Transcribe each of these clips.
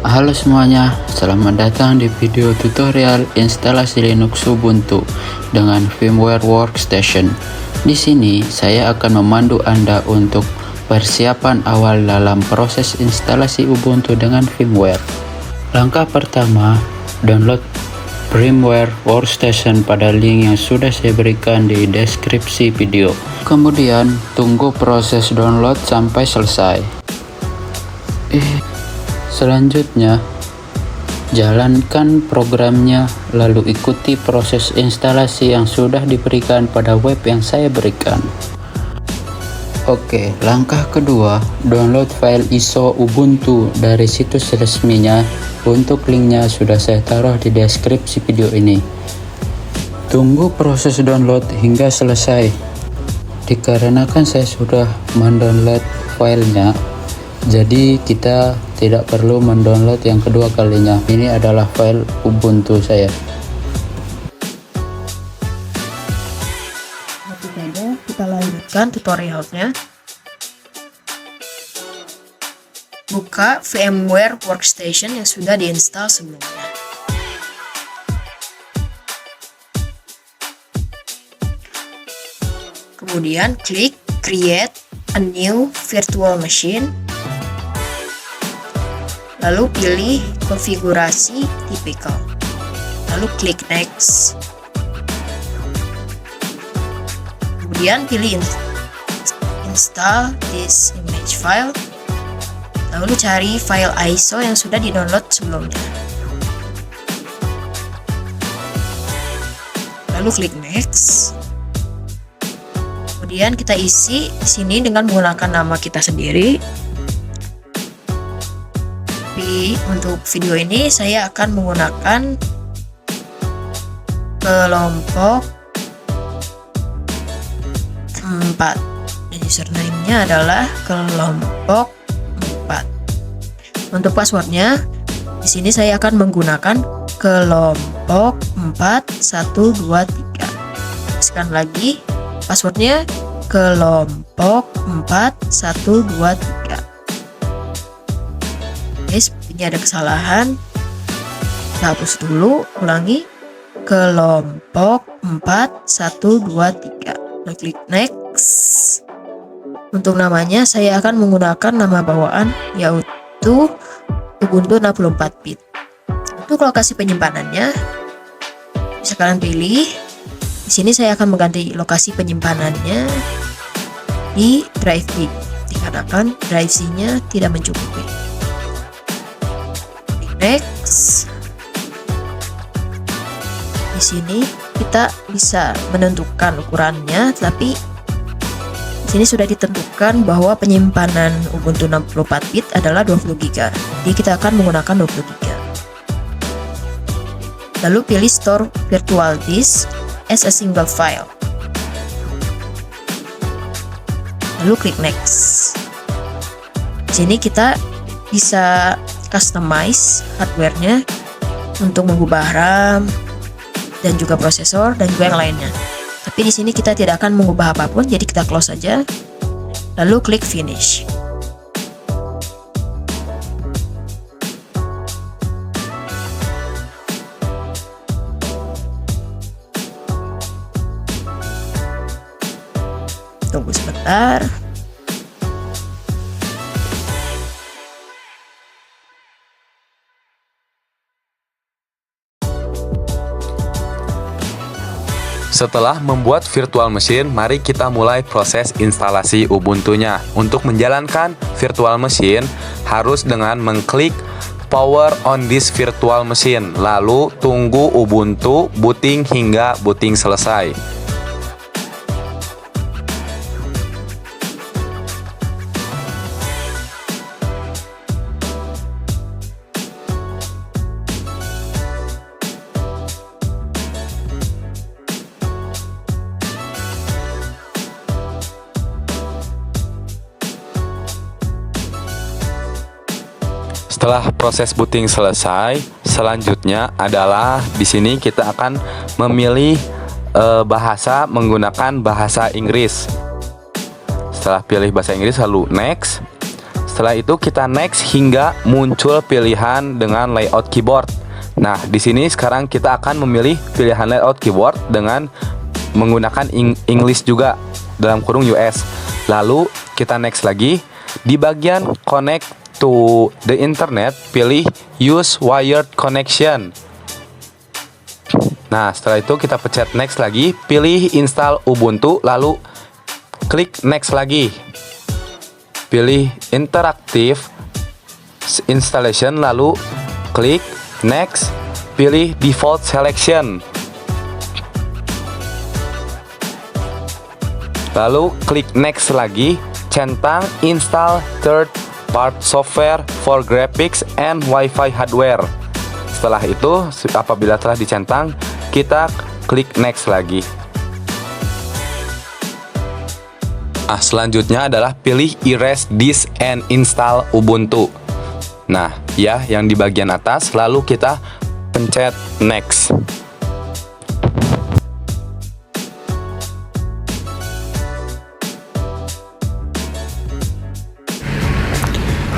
Halo semuanya, selamat datang di video tutorial instalasi Linux Ubuntu dengan firmware workstation. Di sini saya akan memandu Anda untuk persiapan awal dalam proses instalasi Ubuntu dengan firmware. Langkah pertama, download firmware workstation pada link yang sudah saya berikan di deskripsi video. Kemudian tunggu proses download sampai selesai. Selanjutnya, jalankan programnya lalu ikuti proses instalasi yang sudah diberikan pada web yang saya berikan. Oke, langkah kedua, download file ISO Ubuntu dari situs resminya. Untuk linknya sudah saya taruh di deskripsi video ini. Tunggu proses download hingga selesai. Dikarenakan saya sudah mendownload filenya, jadi kita tidak perlu mendownload yang kedua kalinya. Ini adalah file Ubuntu saya. Langsung saja kita lanjutkan tutorialnya. Buka VMware Workstation yang sudah diinstal sebelumnya. Kemudian klik Create a New Virtual Machine. Lalu pilih konfigurasi tipikal. Lalu klik Next. Kemudian pilih Install this image file. Lalu cari file ISO yang sudah di-download sebelumnya. Lalu klik Next. Kemudian kita isi di sini dengan menggunakan nama kita sendiri. Tapi untuk video ini saya akan menggunakan kelompok 4 dan username-nya adalah kelompok 4. Untuk passwordnya di sini saya akan menggunakan kelompok 4123. Sekali lagi passwordnya kelompok 4123. Sepertinya ada kesalahan. Kita hapus dulu, ulangi. Kelompok 4123. Lalu klik Next. Untuk namanya saya akan menggunakan nama bawaan yaitu Ubuntu 64 bit. Untuk lokasi penyimpanannya bisa kalian pilih. Di sini saya akan mengganti lokasi penyimpanannya di drive B dikarenakan drive C-nya tidak mencukupi. Next. Di sini kita bisa menentukan ukurannya, tapi di sini sudah ditentukan bahwa penyimpanan Ubuntu 64 bit adalah 20 GB. Jadi kita akan menggunakan 20 GB. Lalu pilih Store Virtual Disk as a single file. Lalu klik Next. Di sini kita bisa customize hardware-nya untuk mengubah RAM dan juga prosesor dan juga yang lainnya. Tapi di sini kita tidak akan mengubah apapun, jadi kita close saja. Lalu klik Finish. Tunggu sebentar. Setelah membuat virtual machine, mari kita mulai proses instalasi Ubuntu-nya. Untuk menjalankan virtual machine, harus dengan mengklik Power on this virtual machine, lalu tunggu Ubuntu booting hingga booting selesai. Setelah proses booting selesai, selanjutnya adalah di sini kita akan memilih bahasa menggunakan bahasa Inggris. Setelah pilih bahasa Inggris lalu next. setelah itu kita next hingga muncul pilihan dengan layout keyboard. Nah, di sini sekarang kita akan memilih pilihan layout keyboard dengan menggunakan English juga dalam kurung US. Lalu kita next lagi di bagian connect to the internet, pilih use wired connection. Nah, setelah itu kita pencet next lagi, pilih install Ubuntu, lalu klik next lagi. Pilih interactive installation, lalu klik next, pilih default selection. Lalu klik next lagi, centang install third part software for graphics and Wi-Fi hardware. Setelah itu, apabila telah dicentang, kita klik next lagi. Nah, selanjutnya adalah pilih erase disk and install Ubuntu. Nah, ya, yang di bagian atas, lalu kita pencet next.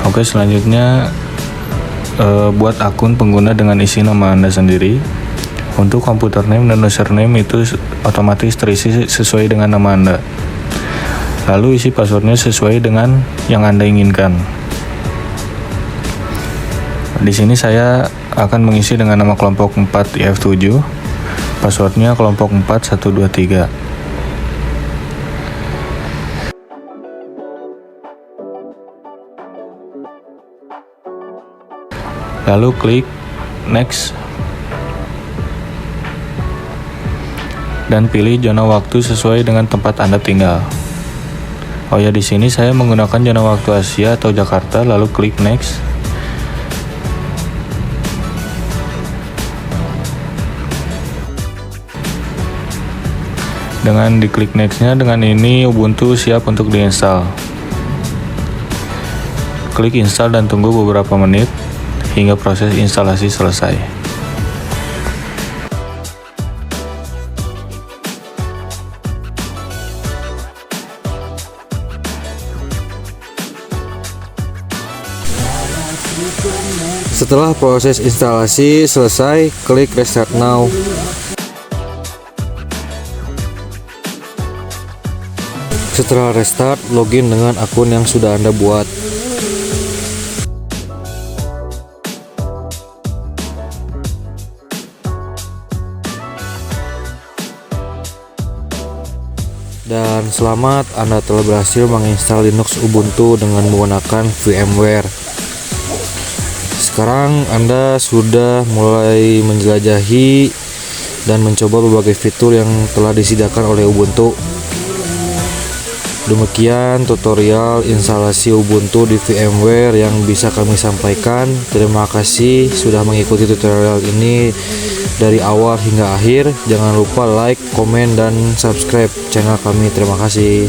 Oke, selanjutnya buat akun pengguna dengan isi nama Anda sendiri. Untuk komputer name dan username itu otomatis terisi sesuai dengan nama Anda. Lalu isi passwordnya sesuai dengan yang Anda inginkan. Di sini saya akan mengisi dengan nama kelompok 4 IF7. Passwordnya kelompok 4123. Lalu klik next dan pilih zona waktu sesuai dengan tempat Anda tinggal. Oh ya, di sini saya menggunakan zona waktu Asia atau Jakarta, lalu klik next. Dengan diklik nextnya, dengan ini Ubuntu siap untuk diinstal. Klik install dan tunggu beberapa menit hingga proses instalasi selesai. Setelah proses instalasi selesai, klik restart now. Setelah restart, login dengan akun yang sudah Anda buat. Dan selamat, Anda telah berhasil menginstal Linux Ubuntu dengan menggunakan VMware. Sekarang Anda sudah mulai menjelajahi dan mencoba berbagai fitur yang telah disediakan oleh Ubuntu. Demikian tutorial instalasi Ubuntu di VMware yang bisa kami sampaikan. Terima kasih sudah mengikuti tutorial ini dari awal hingga akhir. Jangan lupa like, komen, dan subscribe channel kami. Terima kasih.